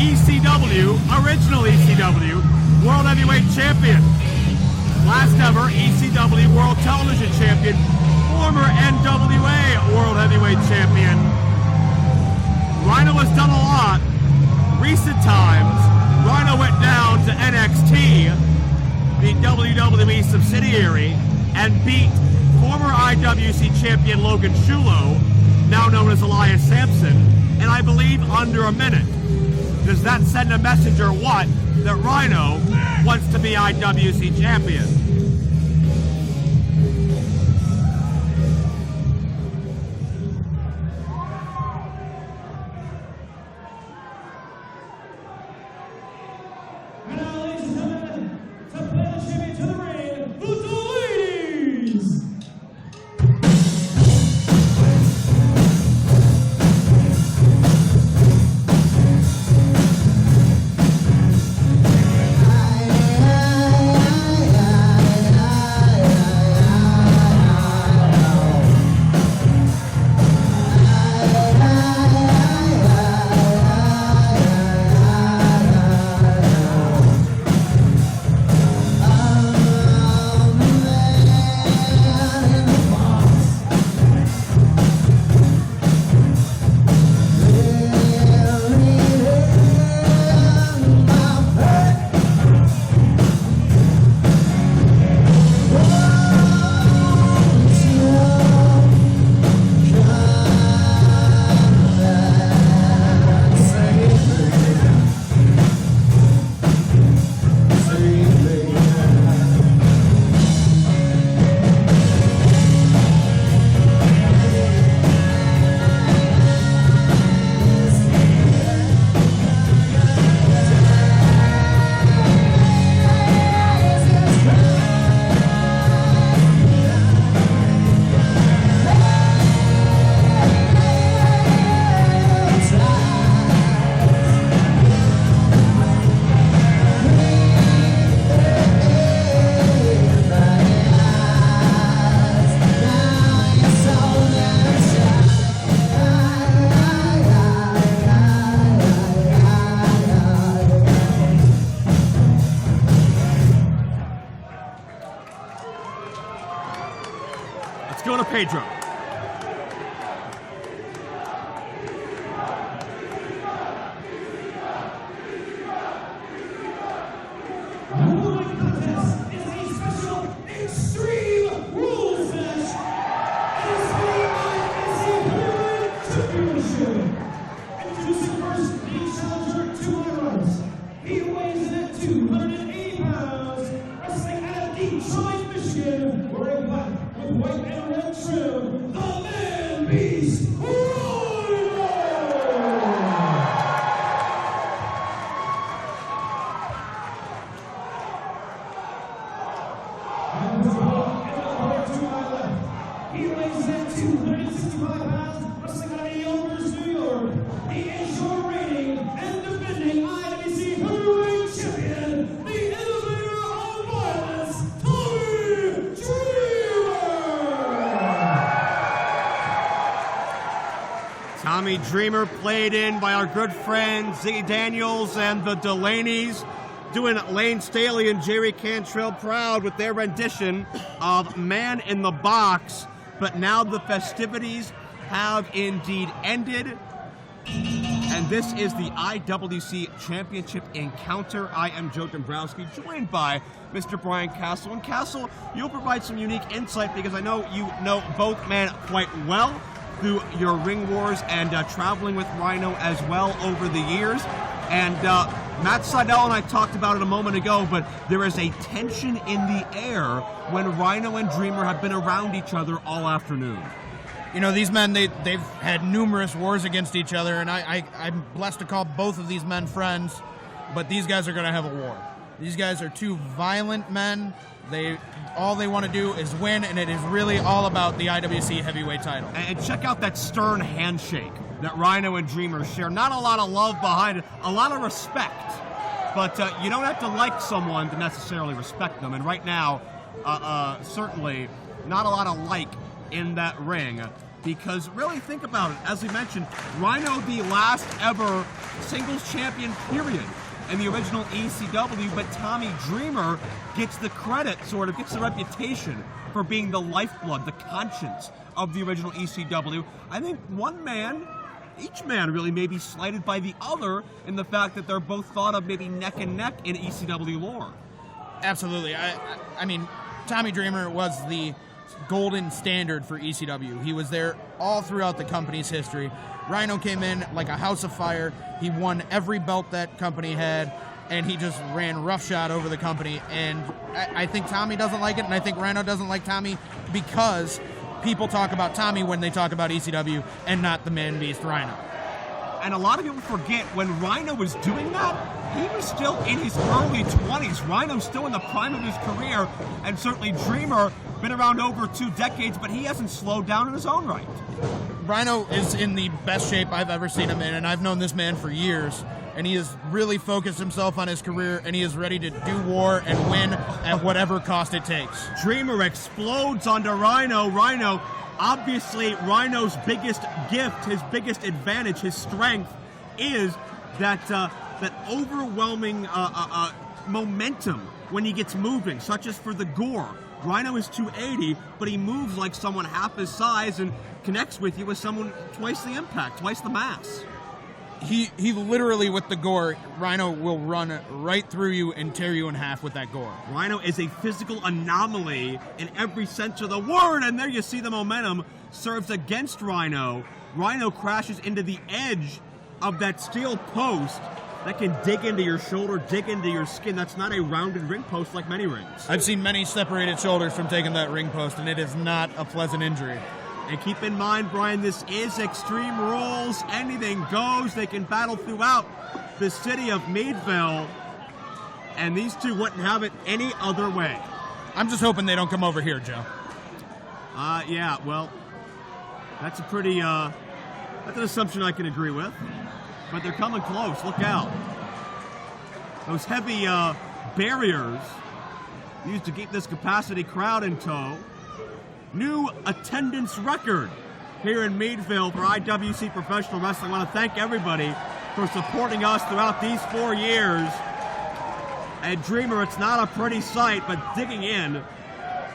ECW, original ECW, World Heavyweight Champion. Last ever ECW World Television Champion, former NWA World Heavyweight Champion. Rhino has done a lot. Recent times, Rhino went down to NXT, the WWE subsidiary, and beat former IWC champion Logan Shulo, now known as Elias Sampson, and I believe under a minute. Does that send a message or what that Rhino wants to be IWC champion? Go to Pedro. Tommy Dreamer, played in by our good friend Ziggy Daniels and the Delaney's, doing Lane Staley and Jerry Cantrell proud with their rendition of Man in the Box. But now the festivities have indeed ended, and this is the IWC Championship encounter. I am Joe Dombrowski, joined by Mr. Brian Castle. And Castle, you'll provide some unique insight because I know you know both men quite well through your ring wars and traveling with Rhino as well over the years. And Matt Seidel and I talked about it a moment ago, but there is a tension in the air when Rhino and Dreamer have been around each other all afternoon. You know, these men, they've had numerous wars against each other, and I'm blessed to call both of these men friends, but these guys are going to have a war. These guys are two violent men. All they want to do is win, and it is really all about the IWC Heavyweight title. And check out that stern handshake that Rhino and Dreamer share. Not a lot of love behind it, a lot of respect. But you don't have to like someone to necessarily respect them. And right now, certainly not a lot of like in that ring because really think about it. As we mentioned, Rhino, the last ever singles champion, period, in the original ECW, but Tommy Dreamer gets the credit, sort of, gets the reputation for being the lifeblood, the conscience of the original ECW. I think each man really may be slighted by the other in the fact that they're both thought of maybe neck and neck in ECW lore. Absolutely. I mean, Tommy Dreamer was the golden standard for ECW. He was there all throughout the company's history. Rhino came in like a house of fire. He won every belt that company had, and he just ran roughshod over the company. And I think Tommy doesn't like it, and I think Rhino doesn't like Tommy because people talk about Tommy when they talk about ECW and not the man-beast Rhino. And a lot of people forget when Rhino was doing that, he was still in his early 20s. Rhino's still in the prime of his career, and certainly Dreamer, been around over 2 decades, but he hasn't slowed down in his own right. Rhino is in the best shape I've ever seen him in, and I've known this man for years, and he has really focused himself on his career, and he is ready to do war and win at whatever cost it takes. Dreamer explodes onto Rhino. Rhino, obviously, Rhino's biggest gift, his biggest advantage, his strength is that overwhelming momentum when he gets moving, such as for the gore. Rhino is 280, but he moves like someone half his size and connects with you with someone twice the impact, twice the mass. He literally, with the gore, Rhino will run right through you and tear you in half with that gore. Rhino is a physical anomaly in every sense of the word, and there you see the momentum serves against Rhino. Rhino crashes into the edge of that steel post that can dig into your shoulder, dig into your skin. That's not a rounded ring post like many rings. I've seen many separated shoulders from taking that ring post, and it is not a pleasant injury. And keep in mind, Brian, this is Extreme Rules. Anything goes. They can battle throughout the city of Meadville, and these two wouldn't have it any other way. I'm just hoping they don't come over here, Joe. Yeah, well, that's a pretty, that's an assumption I can agree with. But they're coming close. Look out. Those heavy barriers used to keep this capacity crowd in tow. New attendance record here in Meadville for IWC Professional Wrestling. I want to thank everybody for supporting us throughout these 4 years. And Dreamer, it's not a pretty sight, but digging in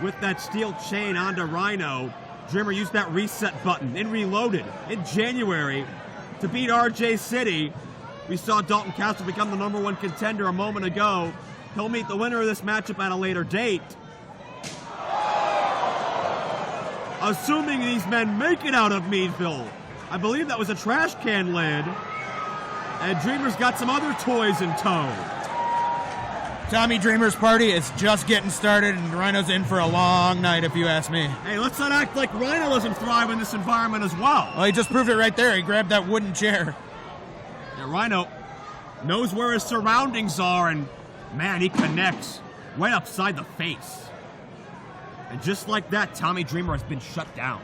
with that steel chain onto Rhino. Dreamer used that reset button in Reloaded in January to beat RJ City. We saw Dalton Castle become the #1 contender a moment ago. He'll meet the winner of this matchup at a later date. Assuming these men make it out of Meadville. I believe that was a trash can lid. And Dreamer's got some other toys in tow. Tommy Dreamer's party is just getting started, and Rhino's in for a long night, if you ask me. Hey, let's not act like Rhino doesn't thrive in this environment as well. Well, he just proved it right there. He grabbed that wooden chair. Yeah, Rhino knows where his surroundings are, and man, he connects right upside the face. And just like that, Tommy Dreamer has been shut down.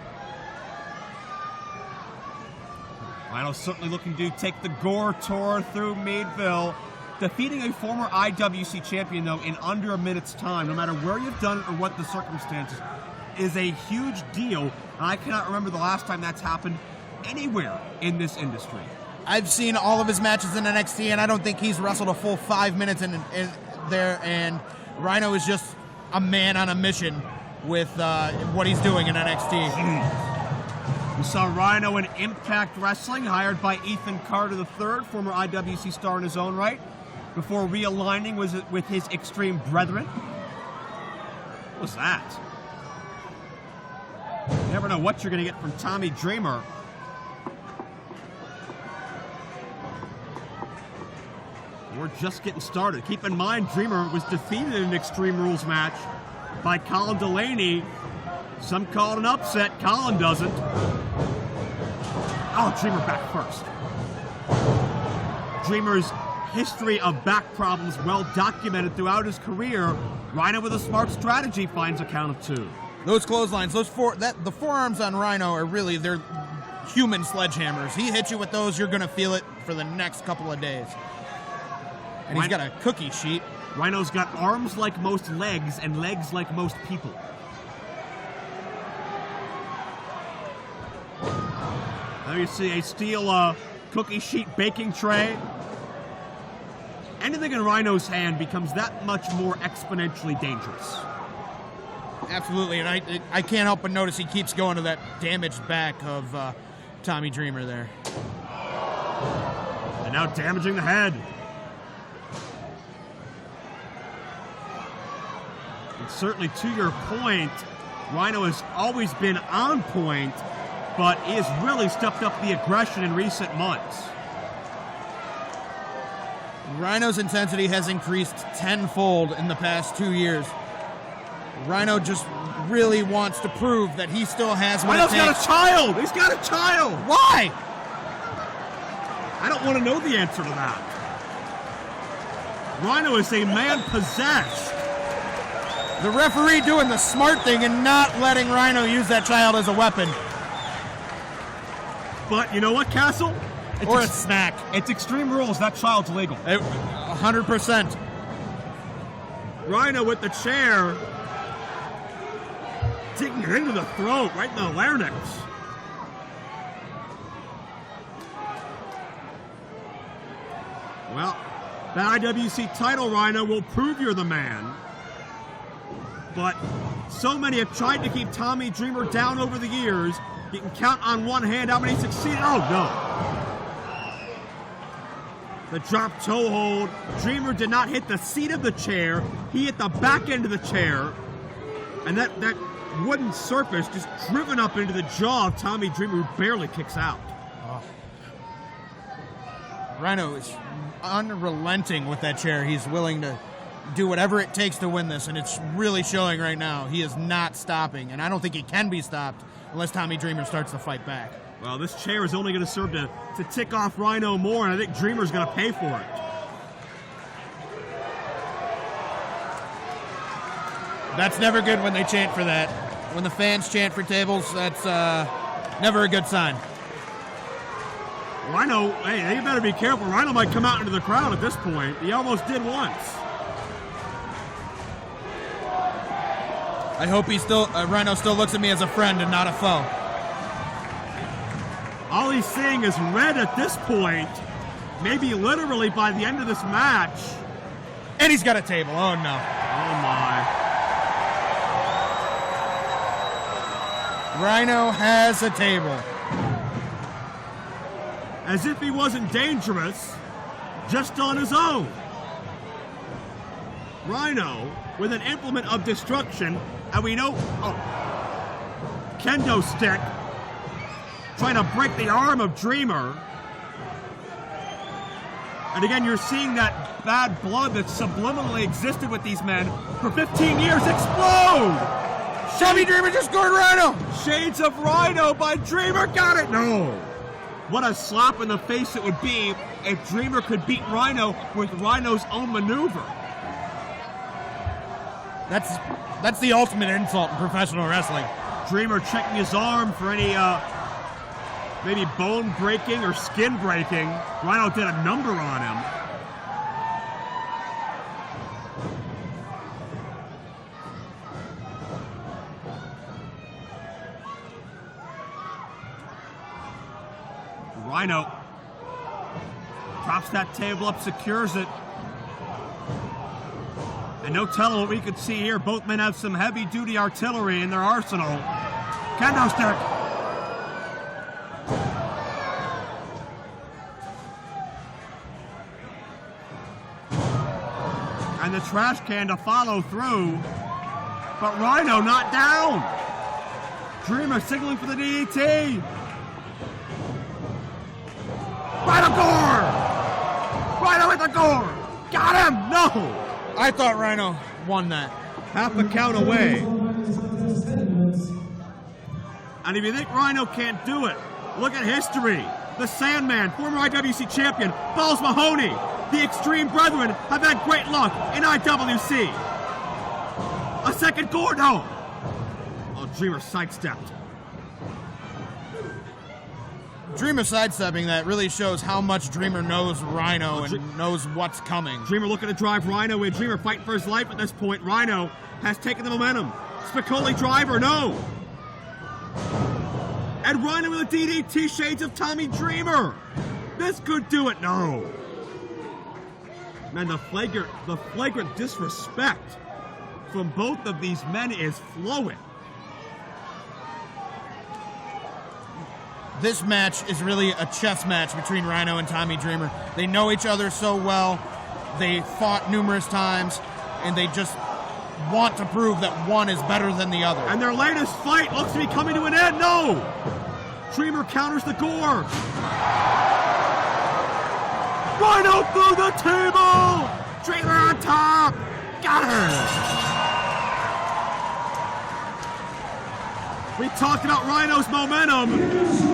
Rhino certainly looking to take the gore tour through Meadville. Defeating a former IWC champion, though, in under a minute's time, no matter where you've done it or what the circumstances, is a huge deal. And I cannot remember the last time that's happened anywhere in this industry. I've seen all of his matches in NXT, and I don't think he's wrestled a full 5 minutes in there. And Rhino is just a man on a mission with what he's doing in NXT. We saw Rhino in Impact Wrestling, hired by Ethan Carter III, former IWC star in his own right, before realigning with his Extreme Brethren. What was that? You never know what you're going to get from Tommy Dreamer. We're just getting started. Keep in mind, Dreamer was defeated in an Extreme Rules match by Colin Delaney. Some call it an upset. Colin doesn't. Oh, Dreamer back first. Dreamer's history of back problems well documented throughout his career. Rhino with a smart strategy finds a count of 2. Those clotheslines, the forearms on Rhino are really, they're human sledgehammers. He hits you with those, you're going to feel it for the next couple of days. And he's got a cookie sheet. Rhino's got arms like most legs and legs like most people. There you see a steel cookie sheet baking tray. Anything in Rhino's hand becomes that much more exponentially dangerous. Absolutely, and I can't help but notice he keeps going to that damaged back of Tommy Dreamer there. And now damaging the head. And certainly to your point, Rhino has always been on point, but he has really stepped up the aggression in recent months. Rhino's intensity has increased tenfold in the past 2 years. Rhino just really wants to prove that he still has what Rhino's it takes. got a child! He's got a child! Why? I don't want to know the answer to that. Rhino is a man possessed. The referee doing the smart thing and not letting Rhino use that child as a weapon. But you know what, Castle? Or a snack. It's Extreme Rules. That child's legal. 100%. Rhino with the chair. Digging it into the throat, right in the larynx. Well, the IWC title, Rhino, will prove you're the man. But so many have tried to keep Tommy Dreamer down over the years. You can count on one hand how many succeeded. Oh, no. The drop toe hold. Dreamer did not hit the seat of the chair. He hit the back end of the chair. And that wooden surface just driven up into the jaw of Tommy Dreamer, who barely kicks out. Oh. Rhino is unrelenting with that chair. He's willing to do whatever it takes to win this, and it's really showing right now. He is not stopping, and I don't think he can be stopped unless Tommy Dreamer starts to fight back. Well, this chair is only going to serve to tick off Rhino more, and I think Dreamer's going to pay for it. That's never good when they chant for that. When the fans chant for tables, that's never a good sign. Rhino, hey, you better be careful. Rhino might come out into the crowd at this point. He almost did once. I hope Rhino still looks at me as a friend and not a foe. All he's seeing is red at this point. Maybe literally by the end of this match. And he's got a table. Oh, no. Oh, my. Rhino has a table. As if he wasn't dangerous, just on his own. Rhino with an implement of destruction, and we know, kendo stick, trying to break the arm of Dreamer. And again, you're seeing that bad blood that subliminally existed with these men for 15 years explode! Tommy Dreamer just scored Rhino! Shades of Rhino by Dreamer, got it! No! What a slap in the face it would be if Dreamer could beat Rhino with Rhino's own maneuver. That's the ultimate insult in professional wrestling. Dreamer checking his arm for any maybe bone breaking or skin breaking. Rhino did a number on him. Rhino props that table up, secures it. And no telling what we could see here. Both men have some heavy-duty artillery in their arsenal. Kendo stick. And the trash can to follow through. But Rhino not down. Dreamer signaling for the DDT. Rhino gore! Rhino with the gore! Got him! No! I thought Rhino won that. Half a count away. And if you think Rhino can't do it, look at history. The Sandman, former IWC champion, Balls Mahoney, the Extreme Brethren have had great luck in IWC. A second gore, no! Oh, Dreamer sidestepped. Dreamer sidestepping that really shows how much Dreamer knows Rhino and knows what's coming. Dreamer looking to drive Rhino in. Dreamer fighting for his life at this point. Rhino has taken the momentum. Spicoli driver, no. And Rhino with a DDT, shades of Tommy Dreamer. This could do it. No. Man, the flagrant disrespect from both of these men is flowing. This match is really a chess match between Rhino and Tommy Dreamer. They know each other so well. They fought numerous times, and they just want to prove that one is better than the other. And their latest fight looks to be coming to an end. No! Dreamer counters the gore. Rhino through the table! Dreamer on top! Got her! We talked about Rhino's momentum.